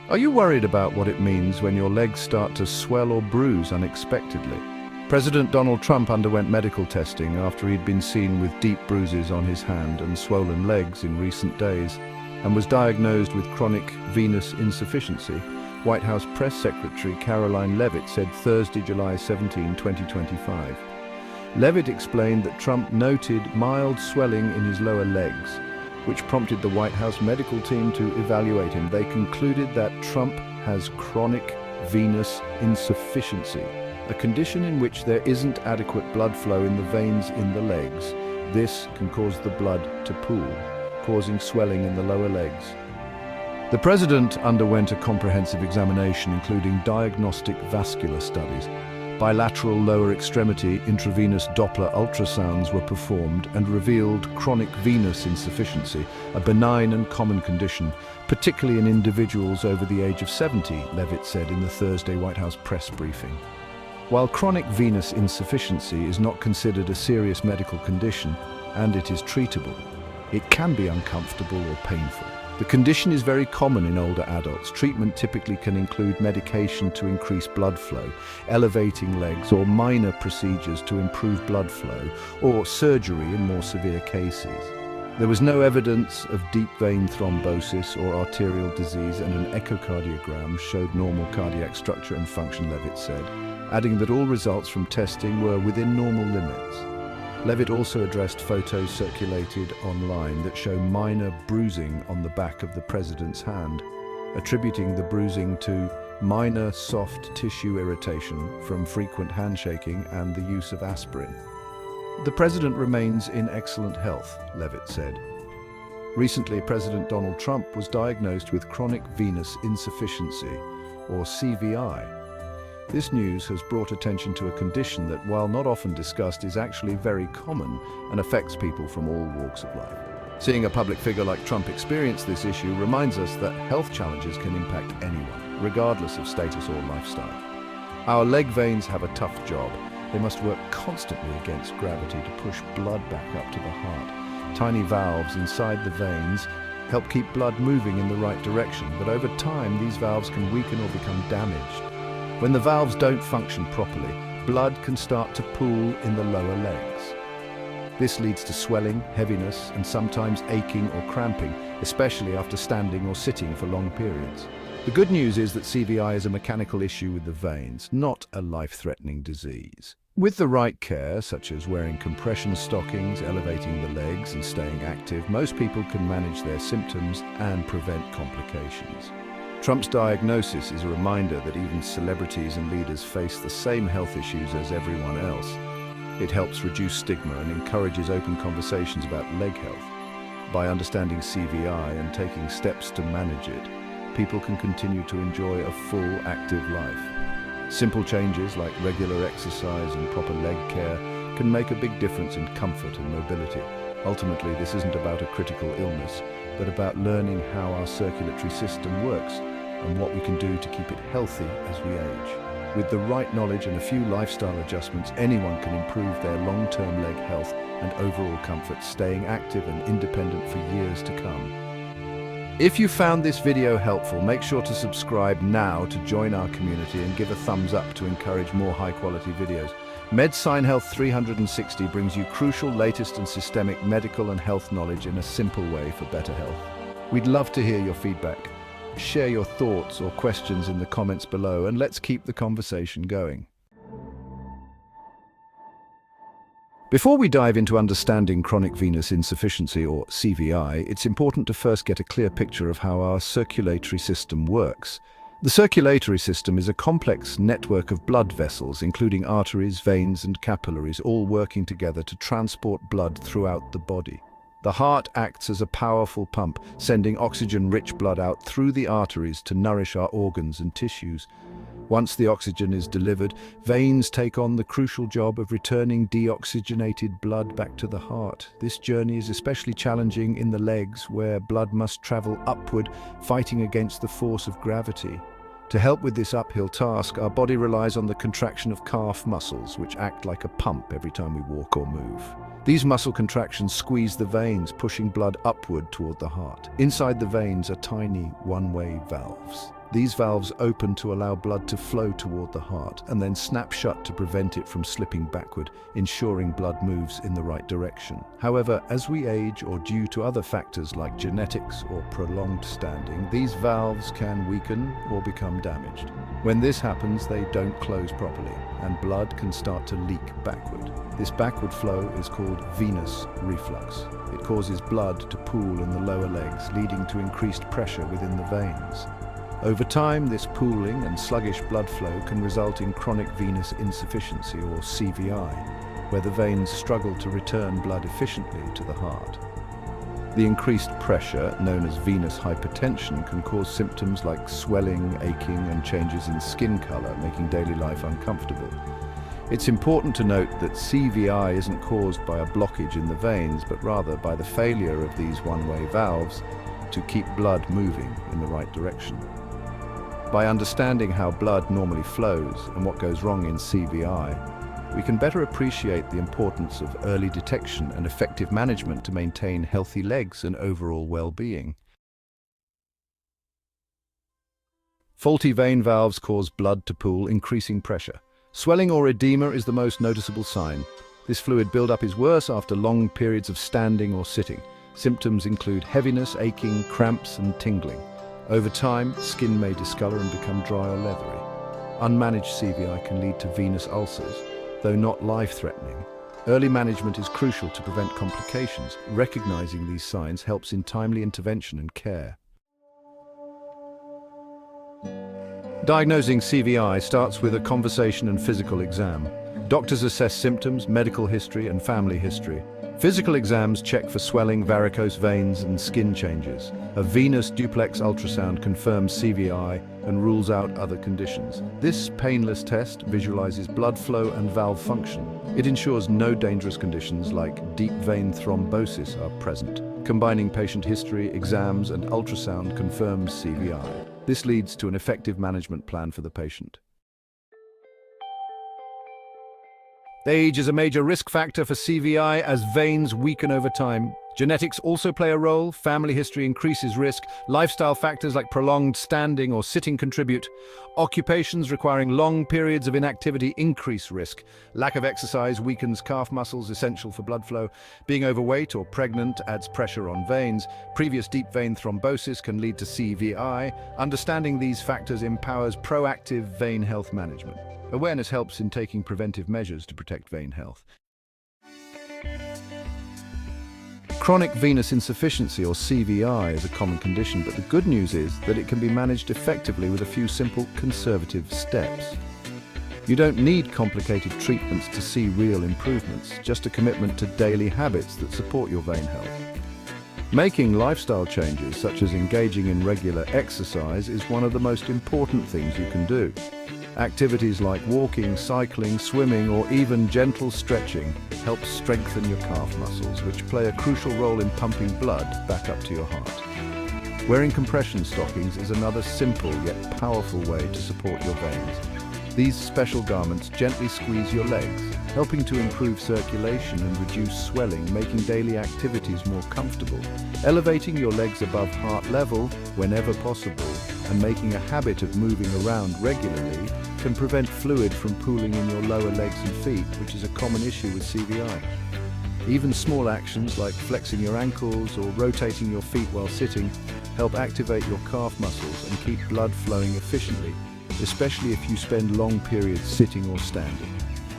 Are you worried about what it means when your legs start to swell or bruise unexpectedly? President Donald Trump underwent medical testing after he'd been seen with deep bruises on his hand and swollen legs in recent days, and was diagnosed with chronic venous insufficiency, White House Press Secretary Karoline Leavitt said Thursday, July 17, 2025. Leavitt explained that Trump noted mild swelling in his lower legs, which prompted the White House medical team to evaluate him. They concluded that Trump has chronic venous insufficiency, a condition in which there isn't adequate blood flow in the veins in the legs. This can cause the blood to pool, causing swelling in the lower legs. The president underwent a comprehensive examination including diagnostic vascular studies. Bilateral lower extremity intravenous Doppler ultrasounds were performed and revealed chronic venous insufficiency, a benign and common condition, particularly in individuals over the age of 70, Leavitt said in the Thursday White House press briefing. While chronic venous insufficiency is not considered a serious medical condition, and it is treatable, it can be uncomfortable or painful. The condition is very common in older adults. Treatment typically can include medication to increase blood flow, elevating legs, or minor procedures to improve blood flow, or surgery in more severe cases. There was no evidence of deep vein thrombosis or arterial disease, and an echocardiogram showed normal cardiac structure and function, Leavitt said, adding that all results from testing were within normal limits. Leavitt also addressed photos circulated online that show minor bruising on the back of the president's hand, attributing the bruising to minor soft tissue irritation from frequent handshaking and the use of aspirin. The president remains in excellent health, Leavitt said. Recently, President Donald Trump was diagnosed with chronic venous insufficiency, or CVI. This news has brought attention to a condition that, while not often discussed, is actually very common and affects people from all walks of life. Seeing a public figure like Trump experience this issue reminds us that health challenges can impact anyone, regardless of status or lifestyle. Our leg veins have a tough job. They must work constantly against gravity to push blood back up to the heart. Tiny valves inside the veins help keep blood moving in the right direction, but over time these valves can weaken or become damaged. When the valves don't function properly, blood can start to pool in the lower legs. This leads to swelling, heaviness, and sometimes aching or cramping, especially after standing or sitting for long periods. The good news is that CVI is a mechanical issue with the veins, not a life-threatening disease. With the right care, such as wearing compression stockings, elevating the legs, and staying active, most people can manage their symptoms and prevent complications. Trump's diagnosis is a reminder that even celebrities and leaders face the same health issues as everyone else. It helps reduce stigma and encourages open conversations about leg health. By understanding CVI and taking steps to manage it, people can continue to enjoy a full, active life. Simple changes like regular exercise and proper leg care can make a big difference in comfort and mobility. Ultimately, this isn't about a critical illness, but about learning how our circulatory system works and what we can do to keep it healthy as we age. With the right knowledge and a few lifestyle adjustments, anyone can improve their long-term leg health and overall comfort, staying active and independent for years to come. If you found this video helpful, make sure to subscribe now to join our community and give a thumbs up to encourage more high-quality videos. MedSign Health 360 brings you crucial, latest and systemic medical and health knowledge in a simple way for better health. We'd love to hear your feedback. Share your thoughts or questions in the comments below, and let's keep the conversation going. Before we dive into understanding chronic venous insufficiency, or CVI, it's important to first get a clear picture of how our circulatory system works. The circulatory system is a complex network of blood vessels, including arteries, veins, and capillaries, all working together to transport blood throughout the body. The heart acts as a powerful pump, sending oxygen-rich blood out through the arteries to nourish our organs and tissues. Once the oxygen is delivered, veins take on the crucial job of returning deoxygenated blood back to the heart. This journey is especially challenging in the legs, where blood must travel upward, fighting against the force of gravity. To help with this uphill task, our body relies on the contraction of calf muscles, which act like a pump every time we walk or move. These muscle contractions squeeze the veins, pushing blood upward toward the heart. Inside the veins are tiny one-way valves. These valves open to allow blood to flow toward the heart and then snap shut to prevent it from slipping backward, ensuring blood moves in the right direction. However, as we age or due to other factors like genetics or prolonged standing, these valves can weaken or become damaged. When this happens, they don't close properly, and blood can start to leak backward. This backward flow is called venous reflux. It causes blood to pool in the lower legs, leading to increased pressure within the veins. Over time, this pooling and sluggish blood flow can result in chronic venous insufficiency, or CVI, where the veins struggle to return blood efficiently to the heart. The increased pressure, known as venous hypertension, can cause symptoms like swelling, aching, and changes in skin color, making daily life uncomfortable. It's important to note that CVI isn't caused by a blockage in the veins, but rather by the failure of these one-way valves to keep blood moving in the right direction. By understanding how blood normally flows and what goes wrong in CVI, we can better appreciate the importance of early detection and effective management to maintain healthy legs and overall well-being. Faulty vein valves cause blood to pool, increasing pressure. Swelling or edema is the most noticeable sign. This fluid buildup is worse after long periods of standing or sitting. Symptoms include heaviness, aching, cramps, and tingling. Over time, skin may discolor and become dry or leathery. Unmanaged CVI can lead to venous ulcers, though not life-threatening. Early management is crucial to prevent complications. Recognizing these signs helps in timely intervention and care. Diagnosing CVI starts with a conversation and physical exam. Doctors assess symptoms, medical history, and family history. Physical exams check for swelling, varicose veins, and skin changes. A venous duplex ultrasound confirms CVI and rules out other conditions. This painless test visualizes blood flow and valve function. It ensures no dangerous conditions like deep vein thrombosis are present. Combining patient history, exams, and ultrasound confirms CVI. This leads to an effective management plan for the patient. Age is a major risk factor for CVI as veins weaken over time. Genetics also play a role. Family history increases risk. Lifestyle factors like prolonged standing or sitting contribute. Occupations requiring long periods of inactivity increase risk. Lack of exercise weakens calf muscles, essential for blood flow. Being overweight or pregnant adds pressure on veins. Previous deep vein thrombosis can lead to CVI. Understanding these factors empowers proactive vein health management. Awareness helps in taking preventive measures to protect vein health. Chronic venous insufficiency, or CVI, is a common condition, but the good news is that it can be managed effectively with a few simple, conservative steps. You don't need complicated treatments to see real improvements, just a commitment to daily habits that support your vein health. Making lifestyle changes, such as engaging in regular exercise, is one of the most important things you can do. Activities like walking, cycling, swimming, or even gentle stretching help strengthen your calf muscles, which play a crucial role in pumping blood back up to your heart. Wearing compression stockings is another simple yet powerful way to support your veins. These special garments gently squeeze your legs, helping to improve circulation and reduce swelling, making daily activities more comfortable. Elevating your legs above heart level whenever possible and making a habit of moving around regularly can prevent fluid from pooling in your lower legs and feet, which is a common issue with CVI. Even small actions like flexing your ankles or rotating your feet while sitting help activate your calf muscles and keep blood flowing efficiently, especially if you spend long periods sitting or standing.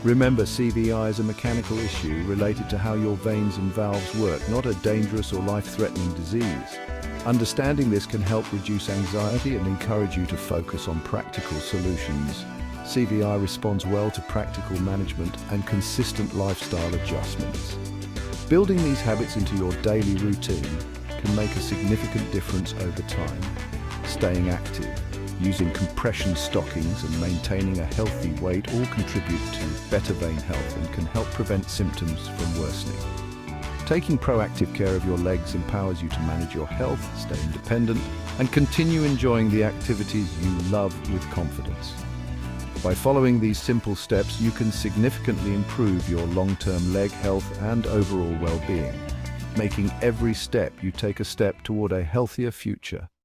Remember, CVI is a mechanical issue related to how your veins and valves work, not a dangerous or life-threatening disease. Understanding this can help reduce anxiety and encourage you to focus on practical solutions. CVI responds well to practical management and consistent lifestyle adjustments. Building these habits into your daily routine can make a significant difference over time. Staying active, using compression stockings, and maintaining a healthy weight all contribute to better vein health and can help prevent symptoms from worsening. Taking proactive care of your legs empowers you to manage your health, stay independent, and continue enjoying the activities you love with confidence. By following these simple steps, you can significantly improve your long-term leg health and overall well-being, making every step you take a step toward a healthier future.